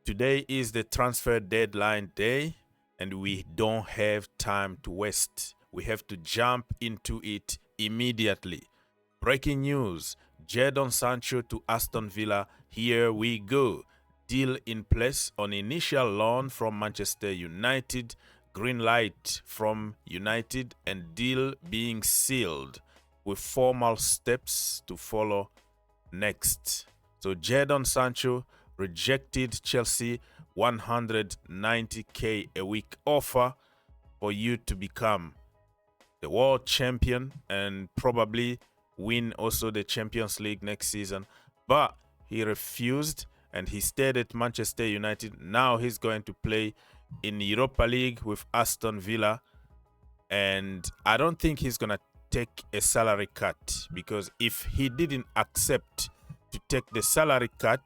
Today is the transfer deadline day, and we don't have time to waste. We have to jump into it immediately. Breaking news, Jadon Sancho to Aston Villa. Here we go. Deal in place on initial loan from Manchester United. Green light from United, and deal being sealed with formal steps to follow next. So Jadon Sancho rejected Chelsea 190k a week offer for you to become the world champion and probably win also the Champions League next season. But he refused and he stayed at Manchester United. Now he's going to play in Europa League with Aston Villa. And I don't think he's going to take a salary cut, because if he didn't accept to take the salary cut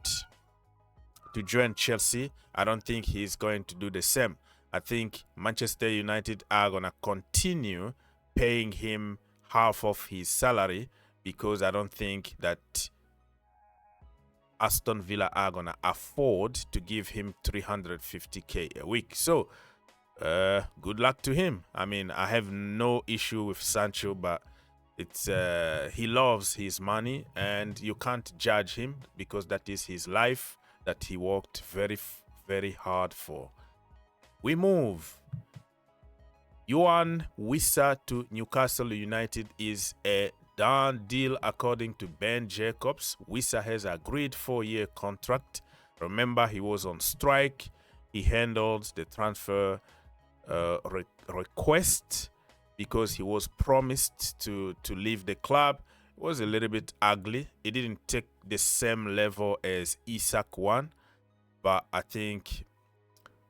to join Chelsea, I don't think he's going to do the same. I think Manchester United are going to continue paying him half of his salary, because I don't think that Aston Villa are going to afford to give him 350k a week. So, good luck to him. I mean, I have no issue with Sancho, but it's he loves his money, and you can't judge him because that is his life that he worked very, very hard for. We move. Wissa to Newcastle United is a done deal according to Ben Jacobs. Wissa has agreed 4-year contract. Remember, he was on strike. He handled the transfer request because he was promised to leave the club. It was a little bit ugly. It didn't take the same level as Isak one, but I think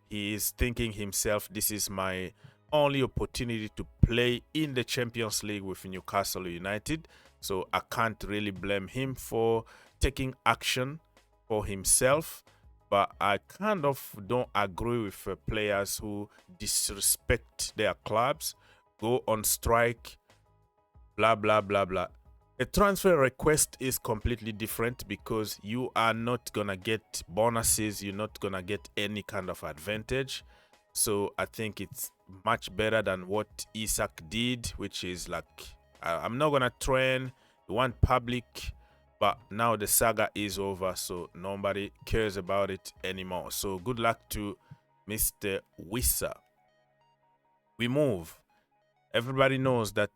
he is thinking himself, this is my only opportunity to play in the Champions League with Newcastle United. So I can't really blame him for taking action for himself. But I kind of don't agree with players who disrespect their clubs, go on strike, blah, blah, blah, blah. A transfer request is completely different because you are not going to get bonuses. You're not going to get any kind of advantage. So I think it's much better than what Isak did, which is like, I'm not going to train. You want public. But now the saga is over, so nobody cares about it anymore. So good luck to Mr. Wissa. We move. Everybody knows that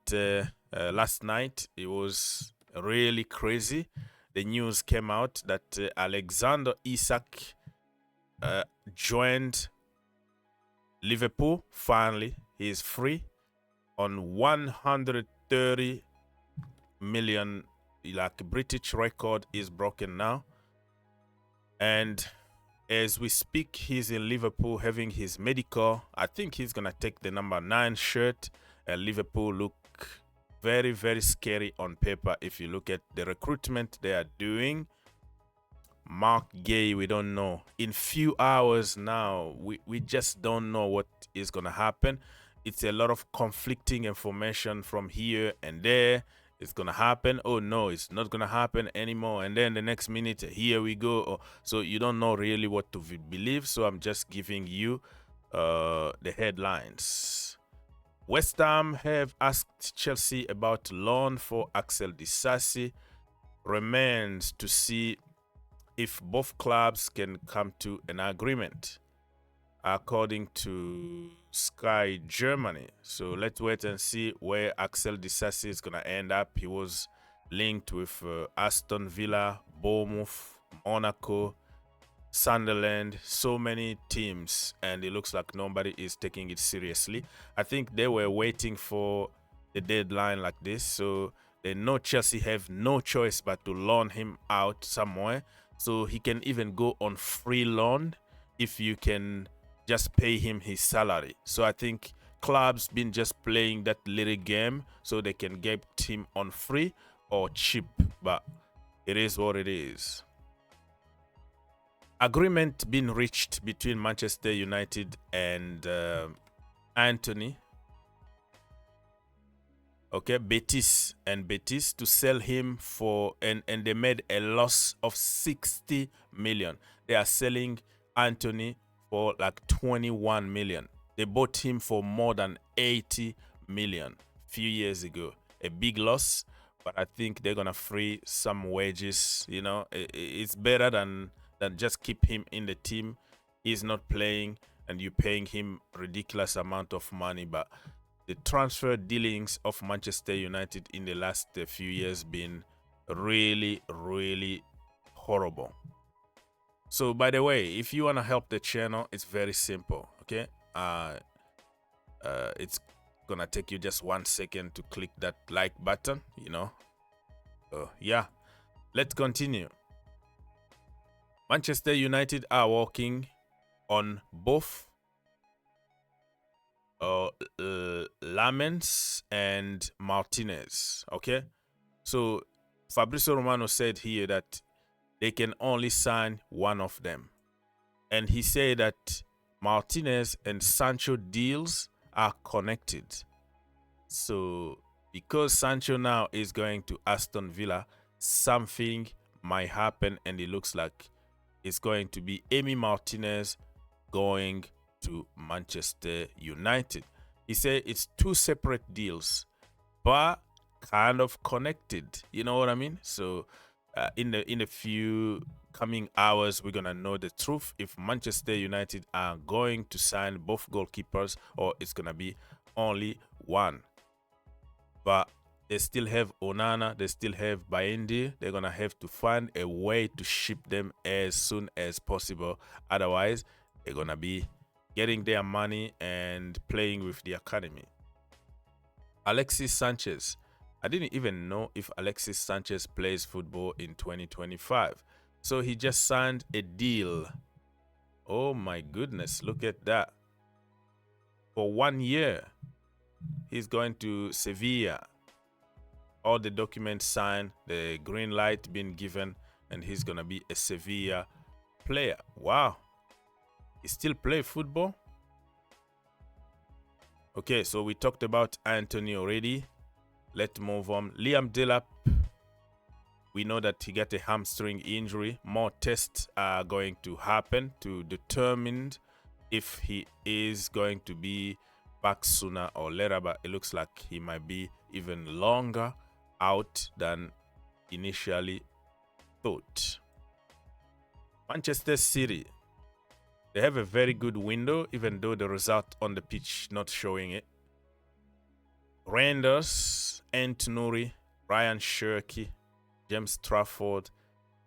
last night it was really crazy. The news came out that Alexander Isak joined Liverpool. Finally, he is free on 130 million. Like British record is broken now, and as we speak, he's in Liverpool having his medical. I think he's gonna take the number 9 shirt. Liverpool look very, very scary on paper. If you look at the recruitment they are doing, Marc, Guehi, we don't know. In few hours now, we just don't know what is gonna happen. It's a lot of conflicting information from here and there. It's going to happen. Oh, no, it's not going to happen anymore. And then the next minute, here we go. Oh, so you don't know really what to believe. So I'm just giving you the headlines. West Ham have asked Chelsea about loan for Axel Disasi. Remains to see if both clubs can come to an agreement, according to Sky Germany. So let's wait and see where Axel Disasi is going to end up. He was linked with Aston Villa, Bournemouth, Monaco, Sunderland, so many teams, and it looks like nobody is taking it seriously. I think they were waiting for the deadline like this, so they know Chelsea have no choice but to loan him out somewhere, so he can even go on free loan if you can just pay him his salary. So I think clubs been just playing that little game so they can get him on free or cheap, but it is what it is. Agreement been reached between Manchester United and Anthony. Okay, Betis to sell him for, and they made a loss of 60 million. They are selling Anthony for like 21 million. They bought him for more than 80 million a few years ago. A big loss, but I think they're gonna free some wages. You know, it's better than just keep him in the team. He's not playing and you're paying him ridiculous amount of money. But the transfer dealings of Manchester United in the last few years been really, really horrible. So by the way, if you want to help the channel, it's very simple. Okay, it's gonna take you just 1 second to click that like button, you know. So yeah, let's continue. Manchester United are working on both Laurenz and Martinez. Okay, so Fabrizio Romano said here that they can only sign one of them, and he said that Martinez and Sancho deals are connected. So because Sancho now is going to Aston Villa, something might happen, and it looks like it's going to be Emi Martinez going to Manchester United. He said it's two separate deals, but kind of connected. You know what I mean? So in a few coming hours, we're gonna know the truth if Manchester United are going to sign both goalkeepers or it's gonna be only one. But they still have Onana, they still have Bayendi. They're gonna have to find a way to ship them as soon as possible. Otherwise, they're gonna be getting their money and playing with the academy. Alexis Sanchez. I didn't even know if Alexis Sanchez plays football in 2025. So he just signed a deal. Oh my goodness, look at that. For 1 year, he's going to Sevilla. All the documents signed, the green light been given, and he's going to be a Sevilla player. Wow. He still play football? Okay, so we talked about Anthony already. Let's move on. Liam Delap, we know that he got a hamstring injury. More tests are going to happen to determine if he is going to be back sooner or later, but it looks like he might be even longer out than initially thought. Manchester City, they have a very good window, even though the result on the pitch not showing it. Randers, Antonuri, Ryan Cherki, James Trafford,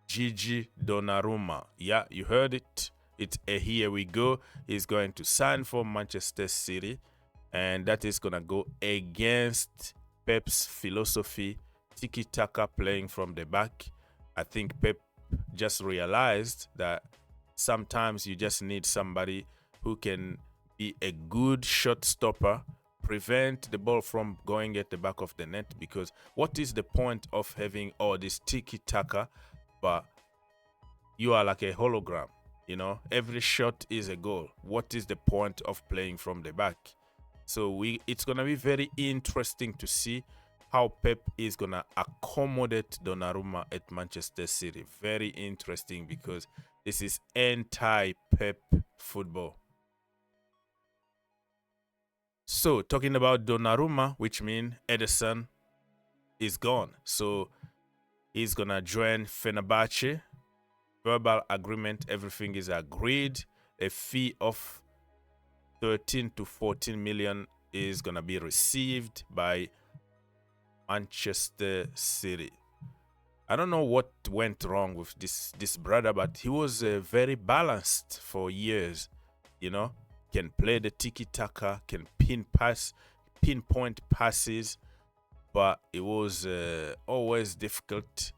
Gigi Donnarumma. Yeah, you heard it. It's a here we go. He's going to sign for Manchester City, and that is going to go against Pep's philosophy, tiki-taka, playing from the back. I think Pep just realized that sometimes you just need somebody who can be a good shot stopper, prevent the ball from going at the back of the net, because what is the point of having all this tiki-taka but you are like a hologram? You know, every shot is a goal. What is the point of playing from the back? So it's going to be very interesting to see how Pep is going to accommodate Donnarumma at Manchester City. Very interesting, because this is anti-Pep football. So, talking about Donnarumma, which means Ederson is gone. So, he's going to join Fenerbahce. Verbal agreement, everything is agreed. A fee of 13 to 14 million is going to be received by Manchester City. I don't know what went wrong with this brother, but he was very balanced for years. You know, can play the tiki-taka, can pinpoint passes, but it was always difficult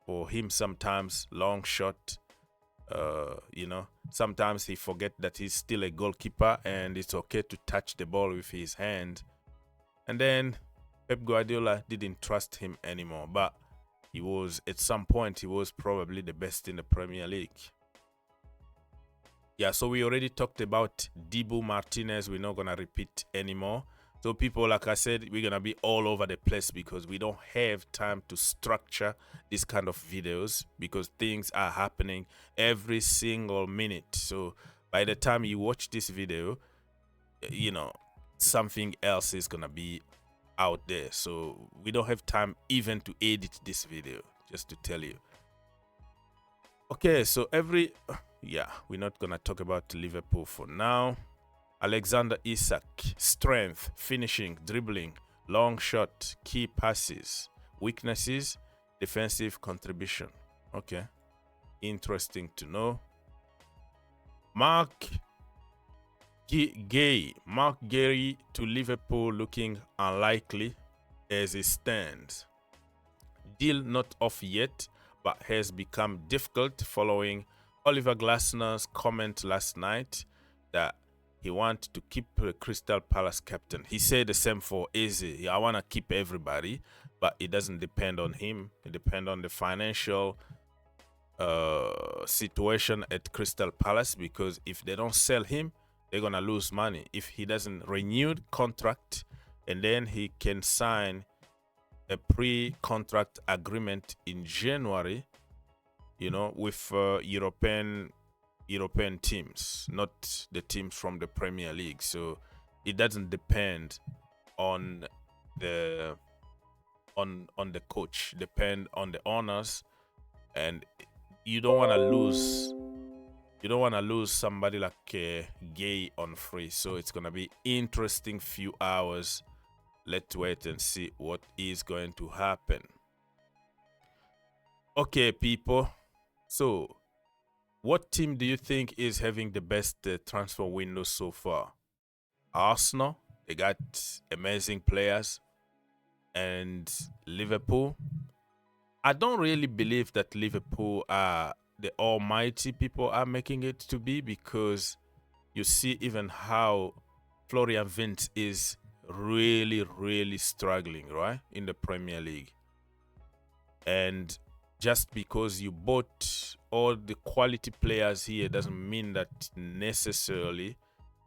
for him sometimes. Long shot, you know, sometimes he forget that he's still a goalkeeper and it's okay to touch the ball with his hand. And then Pep Guardiola didn't trust him anymore, but he was, at some point, he was probably the best in the Premier League. Yeah, so we already talked about Dibu Martinez. We're not going to repeat anymore. So people, like I said, we're going to be all over the place because we don't have time to structure this kind of videos because things are happening every single minute. So by the time you watch this video, you know, something else is going to be out there. So we don't have time even to edit this video, just to tell you. Okay, so we're not going to talk about Liverpool for now. Alexander Isak, strength, finishing, dribbling, long shot, key passes, weaknesses, defensive contribution. Okay, interesting to know. Marc Guehi to Liverpool looking unlikely as it stands. Deal not off yet, but has become difficult following Oliver Glasner's comment last night that he wants to keep the Crystal Palace captain. He said the same for Eze. I want to keep everybody, but it doesn't depend on him. It depends on the financial situation at Crystal Palace, because if they don't sell him, they're going to lose money. If he doesn't renew the contract, and then he can sign a pre-contract agreement in January, you know, with European teams, not the teams from the Premier League. So it doesn't depend on the coach, depend on the owners, and you don't want to lose somebody like Guehi on free. So it's gonna be interesting few hours. Let's wait and see what is going to happen. Okay, people, so what team do you think is having the best transfer window so far? Arsenal, they got amazing players. And Liverpool, I don't really believe that Liverpool are the almighty people are making it to be, because you see even how Florian Wirtz is really struggling, right, in the Premier League. And just because you bought all the quality players here doesn't mean that necessarily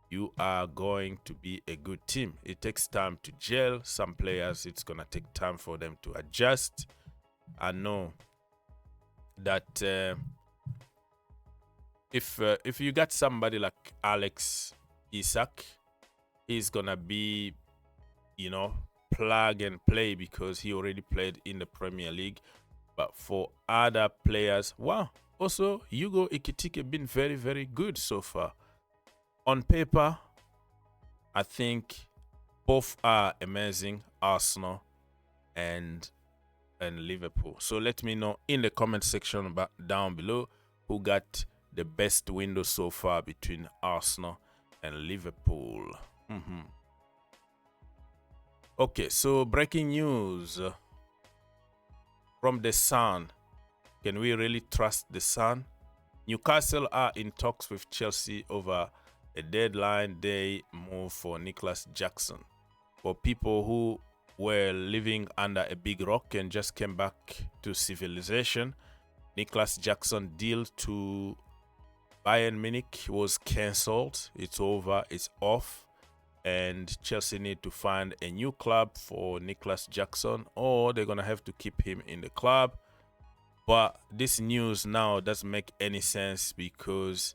you are going to be a good team. It takes time to gel. Some players, it's going to take time for them to adjust. I know that if you got somebody like Alex Isak, he's going to be, you know, plug and play because he already played in the Premier League. But for other players, wow, also Hugo Ekitike been very good so far. On paper, I think both are amazing, Arsenal and Liverpool. So let me know in the comment section down below who got the best window so far between Arsenal and Liverpool. Okay, so breaking news from the Sun. Can we really trust the Sun? Newcastle are in talks with Chelsea over a deadline day move for Nicolas Jackson. For people who were living under a big rock and just came back to civilization, Nicolas Jackson deal to Bayern Munich was cancelled. It's over, it's off, and Chelsea need to find a new club for Nicolas Jackson, or they're gonna have to keep him in the club. But this news now doesn't make any sense because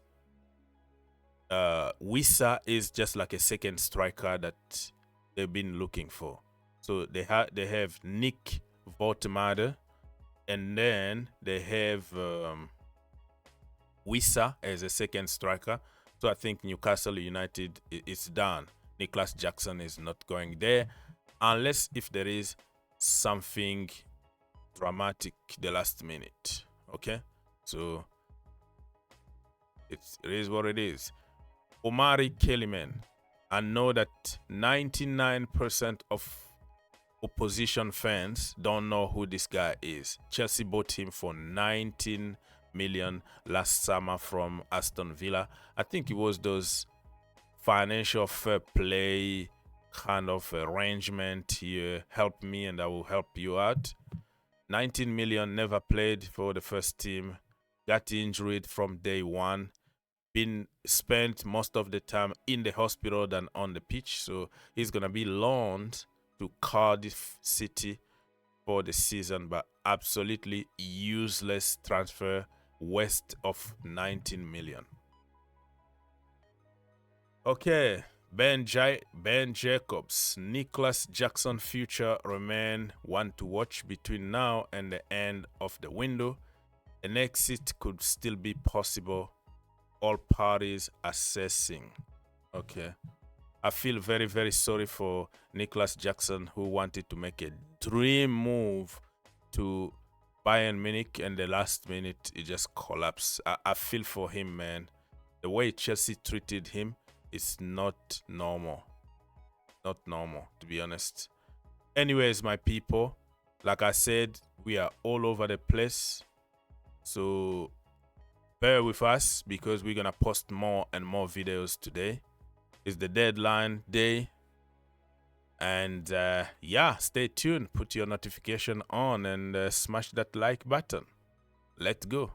Wissa is just like a second striker that they've been looking for. So they have Nick Vortemade, and then they have Wissa as a second striker. So I think Newcastle United is done. Nicolas Jackson is not going there unless if there is something dramatic the last minute. Okay, so it is what it is. Omari Kellyman, I know that 99% of opposition fans don't know who this guy is. Chelsea bought him for 19 million last summer from Aston Villa. I think it was those financial fair play kind of arrangement here. Help me and I will help you out. 19 million, never played for the first team, got injured from day one. been spent most of the time in the hospital than on the pitch. So he's going to be loaned to Cardiff City for the season, but absolutely useless transfer, west of 19 million. Okay, Ben Jacobs, Nicolas Jackson future remain one to watch between now and the end of the window. An exit could still be possible. All parties assessing. Okay. I feel very, very sorry for Nicolas Jackson, who wanted to make a dream move to Bayern Munich, and the last minute it just collapsed. I feel for him, man. The way Chelsea treated him is not normal. Not normal, to be honest. Anyways, my people, like I said, we are all over the place. So bear with us because we're going to post more and more videos today. It's the deadline day. And yeah, stay tuned. Put your notification on and smash that like button. Let's go.